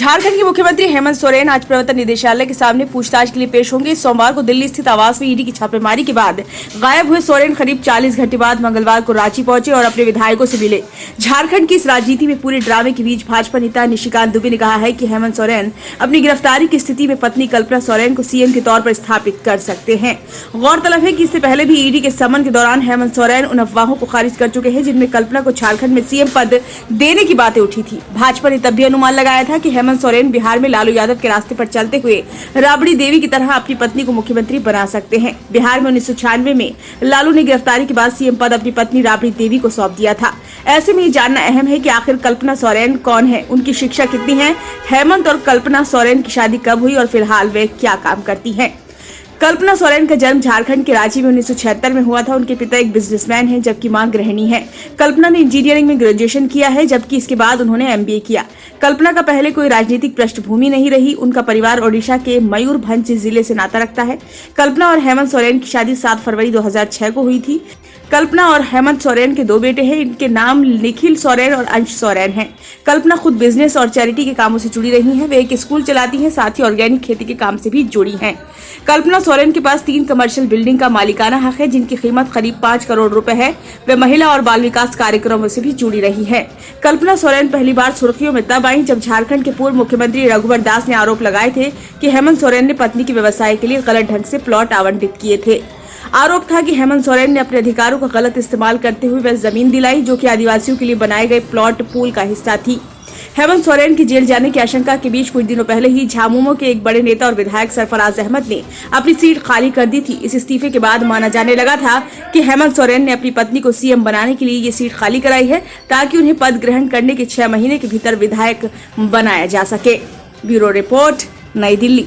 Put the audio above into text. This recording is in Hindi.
झारखंड के मुख्यमंत्री हेमंत सोरेन आज प्रवर्तन निदेशालय के सामने पूछताछ के लिए पेश होंगे। सोमवार को दिल्ली स्थित आवास में ईडी की छापेमारी के बाद गायब हुए सोरेन करीब 40 घंटे बाद मंगलवार को रांची पहुंचे और अपने विधायकों से मिले। झारखंड की इस राजनीति में पूरे ड्रामे के बीच भाजपा नेता निशिकांत दुबे ने कहा है कि हेमंत सोरेन अपनी गिरफ्तारी की स्थिति में पत्नी कल्पना सोरेन को सीएम के तौर पर स्थापित कर सकते हैं। गौरतलब है कि इससे पहले भी ईडी के समन के दौरान हेमंत सोरेन उन अफवाहों को खारिज कर चुके हैं जिनमें कल्पना को झारखंड में सीएम पद देने की बातें उठी थी। भाजपा ने तब भी अनुमान लगाया था कि हेमंत सोरेन बिहार में लालू यादव के रास्ते पर चलते हुए राबड़ी देवी की तरह अपनी पत्नी को मुख्यमंत्री बना सकते हैं। बिहार में 1996 में लालू ने गिरफ्तारी के बाद सीएम पद अपनी पत्नी राबड़ी देवी को सौंप दिया था। ऐसे में ये जानना अहम है कि आखिर कल्पना सोरेन कौन है, उनकी शिक्षा कितनी है, हेमंत और कल्पना सोरेन की शादी कब हुई और फिलहाल वे क्या काम करती हैं। कल्पना सोरेन का जन्म झारखंड के रांची में 1976 में हुआ था। उनके पिता एक बिजनेसमैन हैं जबकि मां गृहिणी है। कल्पना ने इंजीनियरिंग में ग्रेजुएशन किया है जबकि इसके बाद उन्होंने एमबीए किया। कल्पना का पहले कोई राजनीतिक पृष्ठभूमि नहीं रही। उनका परिवार ओडिशा के मयूरभंज जिले से नाता रखता है। कल्पना और हेमंत सोरेन की शादी 7 फरवरी 2006 को हुई थी। कल्पना और हेमंत सोरेन के 2 बेटे हैं। इनके नाम निखिल सोरेन और अंश सोरेन हैं। कल्पना खुद बिजनेस और चैरिटी के कामों से जुड़ी रही हैं। वे एक स्कूल चलाती हैं, साथ ही ऑर्गेनिक खेती के काम से भी जुड़ी हैं। कल्पना सोरेन के पास 3 कमर्शियल बिल्डिंग का मालिकाना हक है जिनकी कीमत करीब 5 करोड़ रुपए है। वे महिला और बाल विकास कार्यक्रमों से भी जुड़ी रही है। कल्पना सोरेन पहली बार सुर्खियों में तब आई जब झारखंड के पूर्व मुख्यमंत्री रघुवर दास ने आरोप लगाए थे कि हेमंत सोरेन ने पत्नी के व्यवसाय के लिए गलत ढंग से प्लॉट आवंटित किए थे। आरोप था कि हेमंत सोरेन ने अपने अधिकारों का गलत इस्तेमाल करते हुए वह जमीन दिलाई जो कि आदिवासियों के लिए बनाए गए प्लॉट पूल का हिस्सा थी। हेमंत सोरेन की जेल जाने की आशंका के बीच कुछ दिनों पहले ही झामुमो के एक बड़े नेता और विधायक सरफराज अहमद ने अपनी सीट खाली कर दी थी। इस इस्तीफे के बाद माना जाने लगा था कि हेमंत सोरेन ने अपनी पत्नी को सीएम बनाने के लिए ये सीट खाली कराई है ताकि उन्हें पद ग्रहण करने के 6 महीने के भीतर विधायक बनाया जा सके। ब्यूरो रिपोर्ट, नई दिल्ली।